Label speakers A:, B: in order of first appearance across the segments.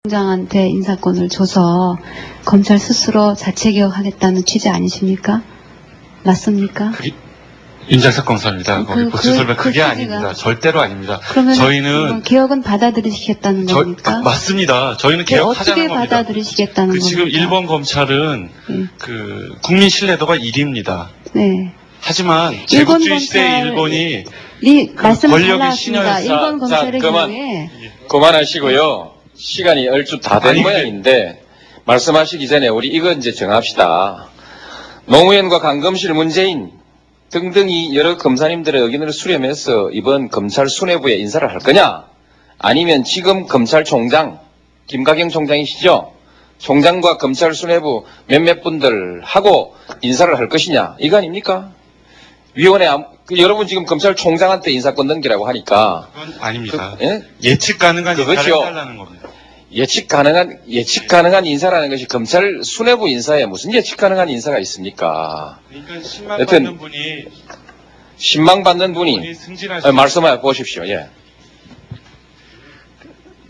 A: 장한테 인사권을 줘서 검찰 스스로 자체개혁하겠다는 취지 아니십니까? 맞습니까?
B: 윤장석 검사입니다. 복수 설명 그게
A: 취지가...
B: 아닙니다. 절대로 아닙니다.
A: 그러면
B: 저희는
A: 개혁은 받아들이시겠다는 겁니까?
B: 맞습니다. 저희는 개혁하자는
A: 어떻게
B: 겁니다.
A: 받아들이시겠다는 겁니까?
B: 지금 일본 검찰은 국민 신뢰도가 1위입니다.
A: 네.
B: 하지만 제국주의 시대 일본이
A: 말씀을 잘
B: 권력의
A: 나왔습니다. 일본 검찰의 경우에
C: 그만하시고요. 시간이 얼추 다 된 모양인데 말씀하시기 전에 우리 이거 이제 정합시다. 노무현과 강금실, 문재인 등등이 여러 검사님들의 의견을 수렴해서 이번 검찰 수뇌부에 인사를 할 거냐? 아니면 지금 검찰총장 김가경 총장이시죠? 총장과 검찰 수뇌부 몇몇 분들 하고 인사를 할 것이냐? 이거 아닙니까? 위원회 여러분 지금 검찰총장한테 인사권 넘기라고 하니까
B: 그건 아닙니다.
C: 예?
B: 예측 가능한 인사를
C: 그렇죠.
B: 해달라는 겁니다.
C: 예측 가능한 인사라는 것이 검찰 수뇌부 인사에 무슨 예측 가능한 인사가 있습니까?
B: 그러니까 신망받는 분이
C: 신망받는 분이 말씀해 보십시오. 예.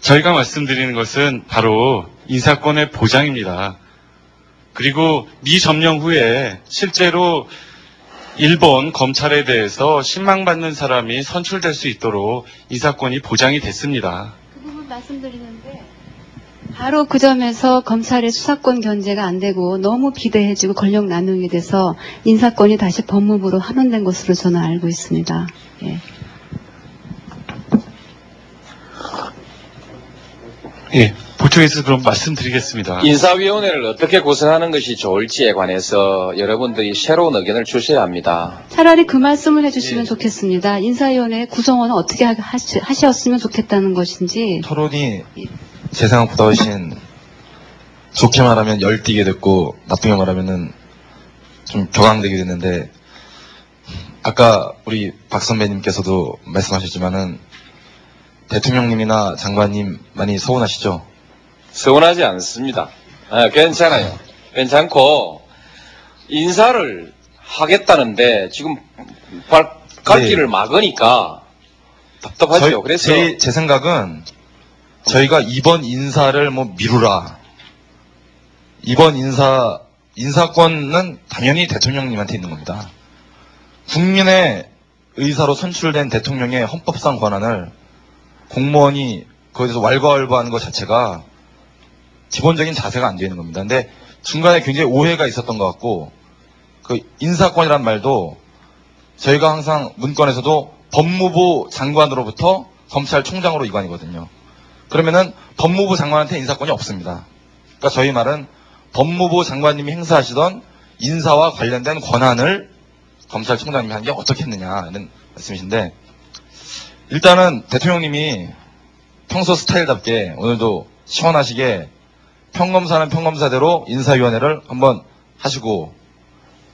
B: 저희가 말씀드리는 것은 바로 인사권의 보장입니다. 그리고 미 점령 후에 실제로 일본 검찰에 대해서 신망받는 사람이 선출될 수 있도록 인사권이 보장이 됐습니다.
A: 그 부분 말씀드리는데 바로 그 점에서 검찰의 수사권 견제가 안 되고 너무 비대해지고 권력 나누게 돼서 인사권이 다시 법무부로 환원된 것으로 저는 알고 있습니다. 예.
B: 예, 보충해서 그럼 말씀드리겠습니다.
C: 인사위원회를 어떻게 구성하는 것이 좋을지에 관해서 여러분들이 새로운 의견을 주셔야 합니다.
A: 차라리 그 말씀을 해주시면 좋겠습니다. 인사위원회 구성원은 어떻게 하셨으면 좋겠다는 것인지.
D: 토론이 제 생각보다 훨씬 좋게 말하면 열띠게 됐고 나쁘게 말하면은 좀 격앙되게 됐는데, 아까 우리 박 선배님께서도 말씀하셨지만은 대통령님이나 장관님 많이 서운하시죠?
C: 서운하지 않습니다. 괜찮아요. 괜찮고 인사를 하겠다는데 지금 갈 길을 막으니까 답답하죠. 그래서
D: 제 생각은 저희가 이번 인사를 미루라. 이번 인사권은 당연히 대통령님한테 있는 겁니다. 국민의 의사로 선출된 대통령의 헌법상 권한을 공무원이 거기서 왈가왈부하는 것 자체가 기본적인 자세가 안 되는 겁니다. 근데 중간에 굉장히 오해가 있었던 것 같고, 그 인사권이란 말도 저희가 항상 문건에서도 법무부 장관으로부터 검찰총장으로 이관이거든요. 그러면은 법무부 장관한테 인사권이 없습니다. 그러니까 저희 말은 법무부 장관님이 행사하시던 인사와 관련된 권한을 검찰총장님이 한 게 어떻게 했느냐 이런 말씀이신데, 일단은 대통령님이 평소 스타일답게 오늘도 시원하시게 평검사는 평검사대로 인사위원회를 한번 하시고,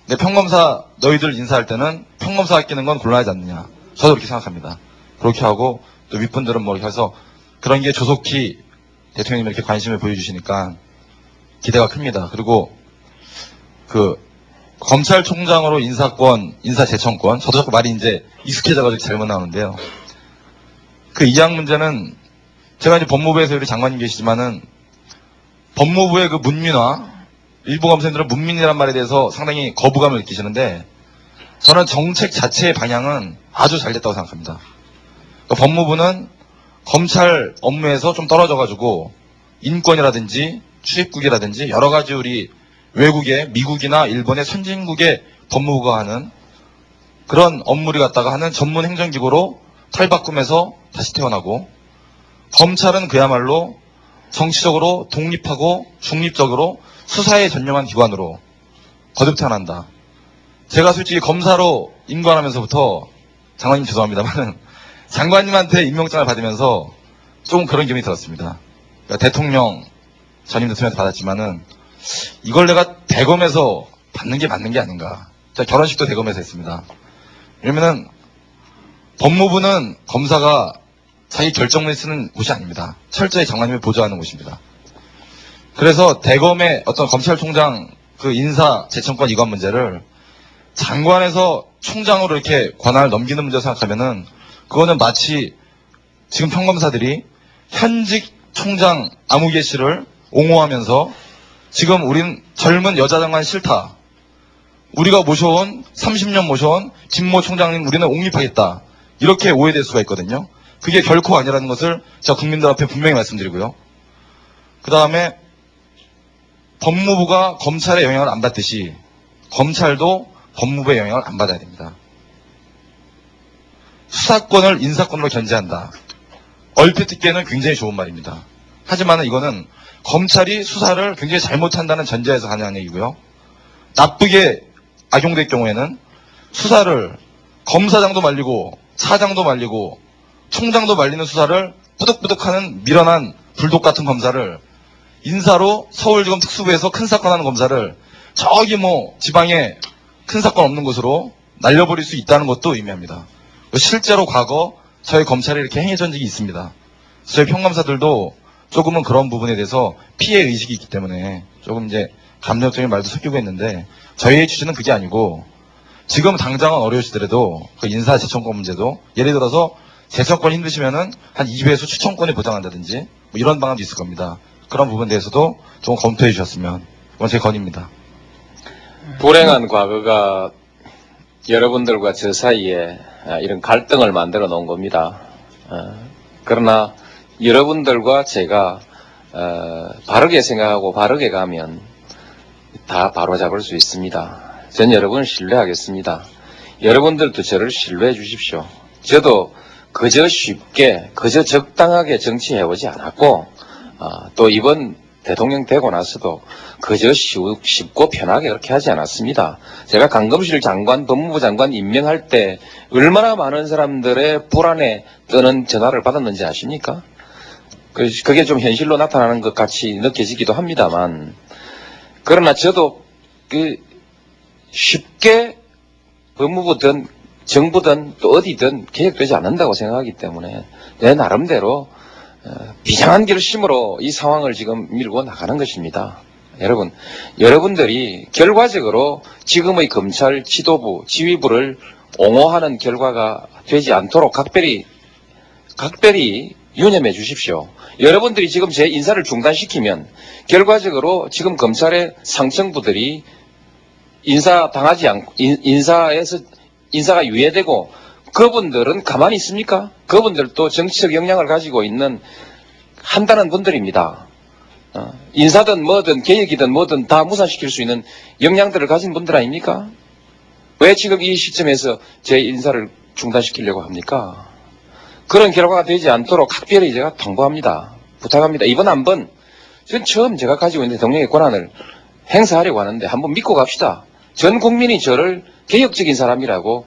D: 근데 평검사 너희들 인사할 때는 평검사가 끼는 건 곤란하지 않느냐, 저도 그렇게 생각합니다. 그렇게 하고 또 윗분들은 이렇게 해서 그런 게 조속히 대통령님이 이렇게 관심을 보여주시니까 기대가 큽니다. 그리고 그 검찰총장으로 인사권, 인사제청권, 저도 자꾸 말이 이제 익숙해져가지고 잘못 나오는데요. 그 이양 문제는 제가 이제 법무부에서 우리 장관님 계시지만은 법무부의 그 문민화, 일부 검사님들은 문민이란 말에 대해서 상당히 거부감을 느끼시는데, 저는 정책 자체의 방향은 아주 잘 됐다고 생각합니다. 그러니까 법무부는 검찰 업무에서 좀 떨어져가지고 인권이라든지 출입국이라든지 여러 가지 우리 외국의 미국이나 일본의 선진국의 법무부가 하는 그런 업무를 갖다가 하는 전문 행정기구로 탈바꿈해서 다시 태어나고, 검찰은 그야말로 정치적으로 독립하고 중립적으로 수사에 전념한 기관으로 거듭 태어난다. 제가 솔직히 검사로 임관하면서부터, 장관님 죄송합니다만 장관님한테 임명장을 받으면서 조금 그런 기분이 들었습니다. 그러니까 대통령, 전임 대통령한테 받았지만은 이걸 내가 대검에서 받는 게 맞는 게 아닌가. 제가 결혼식도 대검에서 했습니다. 왜냐면은 법무부는 검사가 자기 결정문을 쓰는 곳이 아닙니다. 철저히 장관님을 보좌하는 곳입니다. 그래서 대검의 어떤 검찰총장 그 인사 제청권 이관 문제를 장관에서 총장으로 이렇게 권한을 넘기는 문제로 생각하면은, 그거는 마치 지금 평검사들이 현직 총장 아무개 씨를 옹호하면서 지금 우린 젊은 여자 장관 싫다. 우리가 30년 모셔온 김모 총장님 우리는 옹립하겠다. 이렇게 오해될 수가 있거든요. 그게 결코 아니라는 것을 제가 국민들 앞에 분명히 말씀드리고요. 그 다음에 법무부가 검찰의 영향을 안 받듯이 검찰도 법무부의 영향을 안 받아야 됩니다. 수사권을 인사권으로 견제한다. 얼핏 듣기에는 굉장히 좋은 말입니다. 하지만 이거는 검찰이 수사를 굉장히 잘못한다는 전제에서 가능한 얘기고요. 나쁘게 악용될 경우에는 수사를 검사장도 말리고 차장도 말리고 총장도 말리는 수사를 뿌득뿌득하는 미련한 불독 같은 검사를 인사로 서울지검 특수부에서 큰 사건 하는 검사를 저기 지방에 큰 사건 없는 곳으로 날려버릴 수 있다는 것도 의미합니다. 실제로 과거 저희 검찰이 이렇게 행해진 적이 있습니다. 저희 평감사들도 조금은 그런 부분에 대해서 피해 의식이 있기 때문에 조금 이제 감정적인 말도 섞이고 했는데 저희의 취지는 그게 아니고 지금 당장은 어려우시더라도 그 인사 재청권 문제도 예를 들어서 재청권이 힘드시면은 한 2배수 추천권을 보장한다든지 이런 방안도 있을 겁니다. 그런 부분에 대해서도 좀 검토해 주셨으면 그건 제 건의입니다.
C: 불행한 과거가 여러분들과 저 사이에 이런 갈등을 만들어 놓은 겁니다. 그러나 여러분들과 제가 바르게 생각하고 바르게 가면 다 바로잡을 수 있습니다. 전 여러분을 신뢰하겠습니다. 여러분들도 저를 신뢰해 주십시오. 저도 그저 쉽게 그저 적당하게 정치해오지 않았고 또 이번 대통령 되고 나서도 그저 쉽고 편하게 그렇게 하지 않았습니다. 제가 강금실 장관, 법무부 장관 임명할 때 얼마나 많은 사람들의 불안에 뜨는 전화를 받았는지 아십니까? 그게 좀 현실로 나타나는 것 같이 느껴지기도 합니다만, 그러나 저도 쉽게 법무부든 정부든 또 어디든 개혁되지 않는다고 생각하기 때문에 내 나름대로 비장한 결심으로 이 상황을 지금 밀고 나가는 것입니다. 여러분들이 결과적으로 지금의 검찰 지도부, 지휘부를 옹호하는 결과가 되지 않도록 각별히 유념해 주십시오. 여러분들이 지금 제 인사를 중단시키면 결과적으로 지금 검찰의 상층부들이 인사당하지 않고 인사가 유예되고 그분들은 가만히 있습니까? 그분들도 정치적 역량을 가지고 한다는 분들입니다. 인사든 뭐든 개혁이든 뭐든 다 무산시킬 수 있는 역량들을 가진 분들 아닙니까? 왜 지금 이 시점에서 제 인사를 중단시키려고 합니까? 그런 결과가 되지 않도록 각별히 제가 당부합니다. 부탁합니다. 이번 한번 전 처음 제가 가지고 있는 대통령의 권한을 행사하려고 하는데 한번 믿고 갑시다. 전 국민이 저를 개혁적인 사람이라고,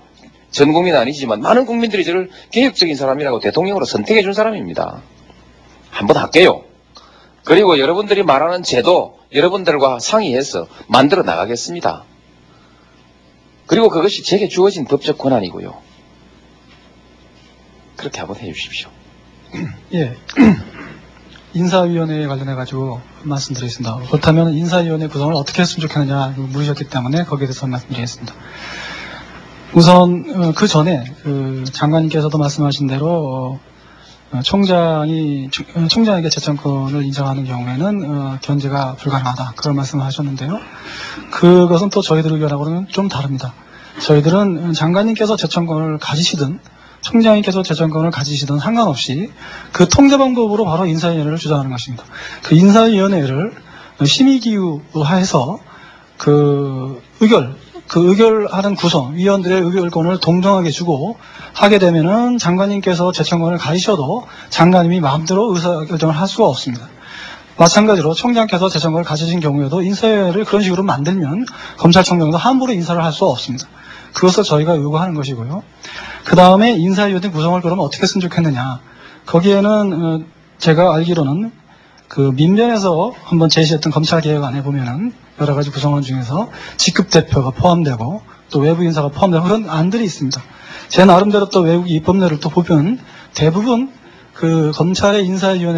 C: 전 국민은 아니지만 많은 국민들이 저를 개혁적인 사람이라고 대통령으로 선택해 준 사람입니다. 한번 할게요. 그리고 여러분들이 말하는 제도 여러분들과 상의해서 만들어 나가겠습니다. 그리고 그것이 제게 주어진 법적 권한이고요. 그렇게 한번 해주십시오.
E: 예. 인사위원회에 관련해가지고 말씀드리겠습니다. 그렇다면 인사위원회 구성을 어떻게 했으면 좋겠느냐 물으셨기 때문에 거기에 대해서 말씀드리겠습니다. 우선 그 전에 장관님께서도 말씀하신 대로 총장에게 재청권을 인정하는 경우에는 견제가 불가능하다, 그런 말씀을 하셨는데요. 그것은 또 저희들 의견하고는 좀 다릅니다. 저희들은 장관님께서 재청권을 가지시든 총장님께서 재청권을 가지시든 상관없이 그 통제 방법으로 바로 인사위원회를 주장하는 것입니다. 그 인사위원회를 심의기구화해서 의결하는 구성, 위원들의 의결권을 동등하게 주고 하게 되면은 장관님께서 재청권을 가지셔도 장관님이 마음대로 의사결정을 할 수가 없습니다. 마찬가지로 총장께서 재청권을 가지신 경우에도 인사위원회를 그런 식으로 만들면 검찰총장도 함부로 인사를 할 수가 없습니다. 그것을 저희가 요구하는 것이고요. 그 다음에 인사위원회 구성을 그러면 어떻게 했으면 좋겠느냐. 거기에는 제가 알기로는 그 민변에서 한번 제시했던 검찰개혁안에 보면은 여러 가지 구성원 중에서 직급대표가 포함되고 또 외부 인사가 포함되고 그런 안들이 있습니다. 제 나름대로 또 외국 입법례를 또 보면 대부분 그 검찰의 인사위원회